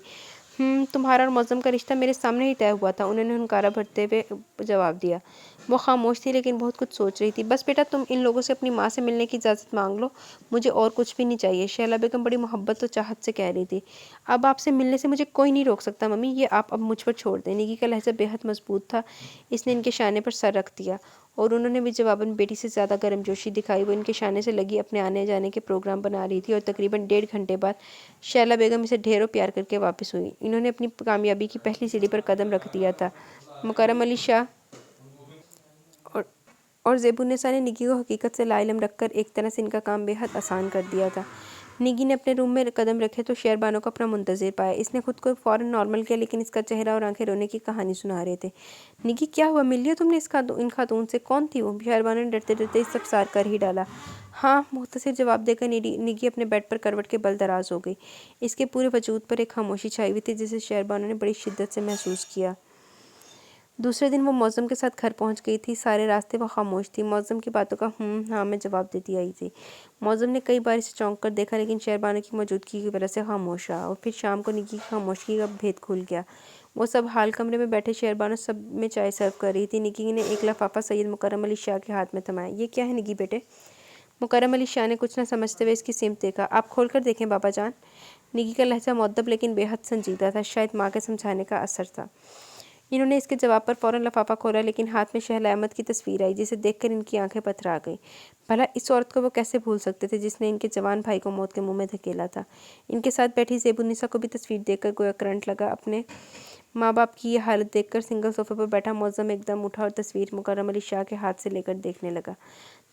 تمہارا اور معظم کا رشتہ میرے سامنے ہی طے ہوا تھا، انہوں نے ہنکارا بھرتے ہوئے جواب دیا۔ وہ خاموش تھی، لیکن بہت کچھ سوچ رہی تھی۔ بس بیٹا، تم ان لوگوں سے اپنی ماں سے ملنے کی اجازت مانگ لو، مجھے اور کچھ بھی نہیں چاہیے۔ شیلہ بیگم بڑی محبت اور چاہت سے کہہ رہی تھی۔ اب آپ سے ملنے سے مجھے کوئی نہیں روک سکتا ممی، یہ آپ اب مجھ پر چھوڑ دیں۔ نگی کا لہجہ بے حد مضبوط تھا۔ اس نے ان کے شانے پر سر رکھ دیا، اور انہوں نے بھی جواباً بیٹی سے زیادہ گرم جوشی دکھائی۔ وہ ان کے شانے سے لگی اپنے آنے جانے کے پروگرام بنا رہی تھی، اور تقریباً 1.5 گھنٹے بعد شیلہ بیگم اسے ڈھیروں پیار کر کے واپس ہوئی۔ انہوں نے اپنی کامیابی کی پہلی سیڑھی پر قدم رکھ دیا تھا۔ مکرم علی شاہ اور زیبونسا نے نگی کو حقیقت سے لا علم رکھ کر ایک طرح سے ان کا کام بے حد آسان کر دیا تھا۔ نگی نے اپنے روم میں قدم رکھے تو شہر بانو کو اپنا منتظر پایا۔ اس نے خود کو فوراً نارمل کیا، لیکن اس کا چہرہ اور آنکھیں رونے کی کہانی سنا رہے تھے۔ نگی کیا ہوا؟ مل لیا تم نے ان خاتون سے؟ کون تھی وہ؟ شہر بانو نے ڈرتے ڈرتے استفسار کر ہی ڈالا۔ ہاں، مختصر جواب دے کر نگی اپنے بیڈ پر کروٹ کے بل دراز ہو گئی۔ اس کے پورے وجود پر ایک خاموشی چھائی ہوئی تھی جسے شہر بانو نے بڑی شدت سے محسوس کیا۔ دوسرے دن وہ معظم کے ساتھ گھر پہنچ گئی تھی۔ سارے راستے وہ خاموش تھی، معظم کی باتوں کا ہاں میں جواب دیتی آئی تھی۔ معظم نے کئی بار اسے چونک کر دیکھا، لیکن شہر بانو کی موجودگی کی وجہ سے خاموش رہا۔ اور پھر شام کو نگی کی خاموشی کا بھید کھل گیا۔ وہ سب حال کمرے میں بیٹھے شہر بانو سب میں چائے سرو کر رہی تھی۔ نگی نے ایک لفافہ سید مکرم علی شاہ کے ہاتھ میں تھمایا۔ یہ کیا ہے نگی بیٹے؟ مکرم علی شاہ نے کچھ نہ سمجھتے ہوئے اس کی سمت دیکھا۔ آپ کھول کر دیکھیں بابا جان۔ نگی کا لہجہ مؤدب لیکن بے حد سنجیدہ تھا، شاید ماں کے سمجھانے کا اثر تھا۔ انہوں نے اس کے جواب پر فوراً لفافہ کھولا، لیکن ہاتھ میں شہلا احمد کی تصویر آئی جسے دیکھ کر ان کی آنکھیں پتھرا گئیں۔ بھلا اس عورت کو وہ کیسے بھول سکتے تھے جس نے ان کے جوان بھائی کو موت کے منہ میں دھکیلا تھا؟ ان کے ساتھ بیٹھی زیبونسا کو بھی تصویر دیکھ کر گویا کرنٹ لگا۔ اپنے ماں باپ کی یہ حالت دیکھ کر سنگل صوفے پر بیٹھا معظم ایک دم اٹھا اور تصویر مکرم علی شاہ کے ہاتھ سے لے کر دیکھنے لگا۔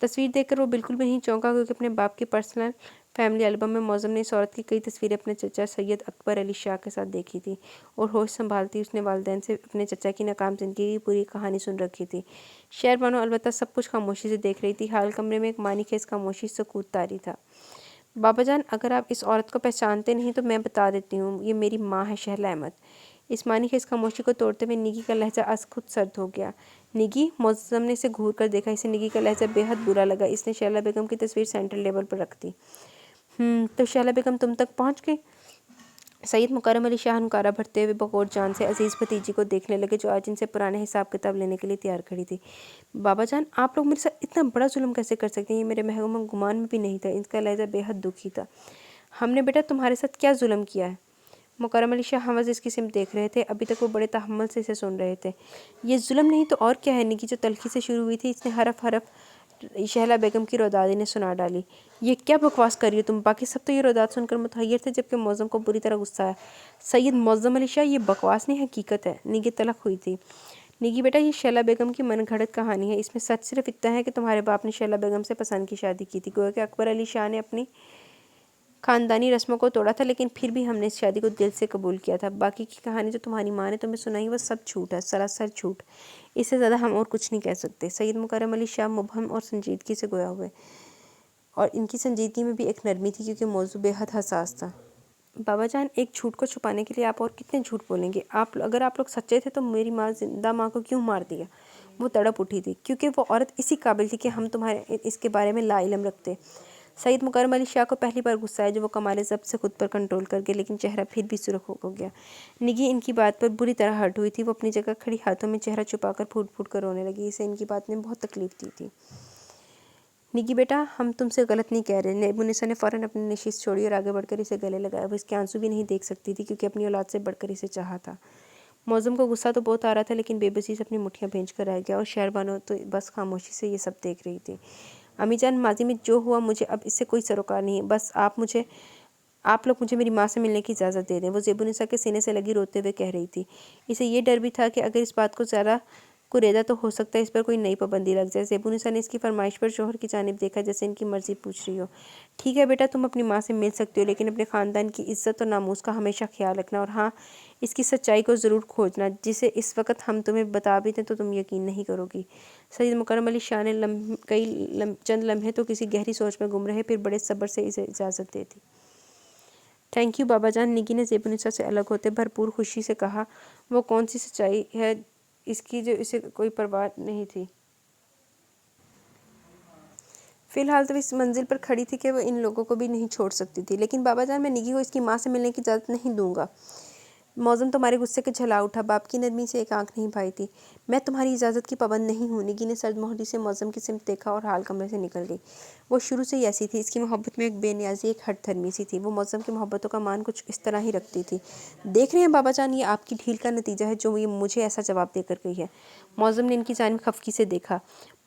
تصویر دیکھ کر وہ بالکل بھی نہیں چونکا، کیونکہ اپنے باپ کے پرسنل فیملی البم میں معظم نے اس عورت کی کئی تصویریں اپنے چچا سید اکبر علی شاہ کے ساتھ دیکھی تھی، اور ہوش سنبھالتی اس نے والدین سے اپنے چچا کی ناکام زندگی کی پوری کہانی سن رکھی تھی۔ شہر بانو البتہ سب کچھ خاموشی سے دیکھ رہی تھی۔ حال کمرے میں ایک معنی خیز خاموشی سکوت طاری تھا۔ بابا جان، اگر آپ اس عورت کو پہچانتے نہیں تو میں بتا دیتی ہوں، یہ میری ماں ہے، شہلا احمد۔ اس معنی خیز خاموشی کو توڑتے ہوئے نگی کا لہجہ از خود سرد ہو گیا۔ نگی؟ معظم نے اسے گھور کر دیکھا۔ اسے نگی کا لہجہ بے حد برا لگا۔ اس نے شہلا بیگم کی تصویر سینٹر لیبل پر رکھ دی۔ تو شہلا بیگم تم تک پہنچ گئی؟ سید مکرم علی شاہ ہنکارہ بھرتے ہوئے بغور جان سے عزیز بھتیجی کو دیکھنے لگے جو آج ان سے پرانے حساب کتاب لینے کے لیے تیار کھڑی تھی۔ بابا جان، آپ لوگ میرے ساتھ اتنا بڑا ظلم کیسے کر سکتے ہیں؟ یہ میرے محکمہ گمان میں بھی نہیں تھا۔ اس کا لہجہ بے حد دکھی تھا۔ ہم نے بیٹا تمہارے ساتھ کیا ظلم کیا ہے؟ مکرم علی شاہ حوض اس کی سمت دیکھ رہے تھے۔ ابھی تک وہ بڑے تحمل سے اسے سن رہے تھے۔ یہ ظلم نہیں تو اور کیا ہے؟ نگی جو تلخی سے شروع ہوئی تھی اس نے حرف حرف شہلا بیگم کی رودادی نے سنا ڈالی۔ یہ کیا بکواس کر رہی ہو تم؟ باقی سب تو یہ روداد سن کر متحیر تھے، جبکہ معظم کو بری طرح غصہ آیا۔ سید معظم علی شاہ، یہ بکواس نہیں حقیقت ہے۔ نگی تلخ ہوئی تھی۔ نگی بیٹا، یہ شہلا بیگم کی من گھڑت کہانی ہے۔ اس میں سچ صرف اتنا ہے کہ تمہارے باپ نے شہلا بیگم سے پسند کی شادی کی تھی۔ گویا کہ اکبر علی شاہ نے اپنی خاندانی رسموں کو توڑا تھا، لیکن پھر بھی ہم نے اس شادی کو دل سے قبول کیا تھا۔ باقی کی کہانی جو تمہاری ماں نے تمہیں سنائی وہ سب جھوٹ ہے، سراسر جھوٹ۔ اس سے زیادہ ہم اور کچھ نہیں کہہ سکتے۔ سید مکرم علی شاہ مبہم اور سنجیدگی سے گویا ہوئے، اور ان کی سنجیدگی میں بھی ایک نرمی تھی کیونکہ موضوع بے حد حساس تھا۔ بابا جان، ایک جھوٹ کو چھپانے کے لیے آپ اور کتنے جھوٹ بولیں گے؟ اگر آپ لوگ سچے تھے تو میری زندہ ماں کو کیوں مار دیا؟ وہ تڑپ اٹھی تھی۔ کیونکہ وہ عورت اسی قابل تھی کہ ہم تمہارے اس کے بارے میں لا علم رکھتے۔ سید مکرم علی شاہ کو پہلی بار غصہ آیا جو وہ کمال ضبط سے خود پر کنٹرول کر گئے، لیکن چہرہ پھر بھی سرخ ہو گیا۔ نگی ان کی بات پر بری طرح ہرٹ ہوئی تھی۔ وہ اپنی جگہ کھڑی ہاتھوں میں چہرہ چھپا کر پھوٹ پھوٹ کر رونے لگی۔ اسے ان کی بات نے بہت تکلیف دی تھی۔ نگی بیٹا، ہم تم سے غلط نہیں کہہ رہے۔ زیبونسا نے فوراً اپنی نشست چھوڑی اور آگے بڑھ کر اسے گلے لگایا۔ وہ اس کے آنسو بھی نہیں دیکھ سکتی تھی کیونکہ اپنی اولاد سے بڑھ کر اسے چاہا تھا۔ معظم کو غصہ تو بہت آ رہا تھا، لیکن بے بسی سے اپنی مٹھیاں بھینچ کر رہ گیا، اور شہر بانو تو بس خاموشی سے یہ سب دیکھ رہی تھی۔ امی جان، ماضی میں جو ہوا مجھے اب اس سے کوئی سروکار نہیں ہے۔ بس آپ لوگ مجھے میری ماں سے ملنے کی اجازت دے دیں۔ وہ زیبونسا کے سینے سے لگی روتے ہوئے کہہ رہی تھی۔ اسے یہ ڈر بھی تھا کہ اگر اس بات کو زیادہ کوریدا تو ہو سکتا ہے اس پر کوئی نئی پابندی لگ جائے۔ زیبونسا نے اس کی فرمائش پر شوہر کی جانب دیکھا جیسے ان کی مرضی پوچھ رہی ہو۔ ٹھیک ہے بیٹا، تم اپنی ماں سے مل سکتے ہو، لیکن اپنے خاندان کی عزت اور ناموس کا ہمیشہ خیال رکھنا، اور ہاں، اس کی سچائی کو ضرور کھوجنا، جسے اس وقت ہم تمہیں بتا بھی دیں تو تم یقین نہیں کرو گی۔ سید مکرم علی شاہ نے چند لمحے تو کسی گہری سوچ میں گم رہے، پھر بڑے صبر سے اسے اجازت دے دی۔ تھینک یو بابا جان، نگی نے زیبونسا سے الگ ہوتے بھرپور خوشی سے کہا۔ وہ کون سی سچائی ہے اس کی جو اسے کوئی پرواہ نہیں تھی؟ فی الحال تو اس منزل پر کھڑی تھی کہ وہ ان لوگوں کو بھی نہیں چھوڑ سکتی تھی۔ لیکن بابا جان، میں نگی کو اس کی ماں سے ملنے کی اجازت نہیں دوں گا۔ معظم تمہارے غصے کے جھلا اٹھا۔ باپ کی نرمی سے ایک آنکھ نہیں بھائی تھی۔ میں تمہاری اجازت کی پابند نہیں ہوں۔ نگی نے سرد مہری سے معظم کی سمت دیکھا اور حال کمرے سے نکل گئی۔ وہ شروع سے ہی ایسی تھی۔ اس کی محبت میں ایک بے نیازی، ایک ہٹ دھرمی سی تھی۔ وہ معظم کی محبتوں کا مان کچھ اس طرح ہی رکھتی تھی۔ دیکھ رہے ہیں بابا جان، یہ آپ کی ڈھیل کا نتیجہ ہے جو یہ مجھے ایسا جواب دے کر گئی ہے۔ معظم نے ان کی جانب خفگی سے دیکھا۔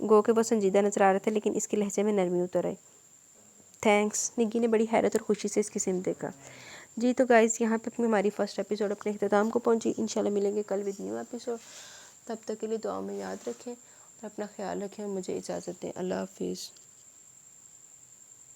گو کہ وہ سنجیدہ نظر آ رہا تھا لیکن اس کے لہجے میں نرمی اتر آئی۔ تھینکس۔ نگی نے بڑی حیرت اور خوشی سے اس کی سمت دیکھا۔ جی تو گائز یہاں پہ ہماری فرسٹ ایپیسوڈ اپنے اختتام کو پہنچی۔ انشاءاللہ ملیں گے کل ود نیو ایپیسوڈ، تب تک کے لیے دعاؤں میں یاد رکھیں اور اپنا خیال رکھیں اور مجھے اجازت دیں۔ اللہ حافظ۔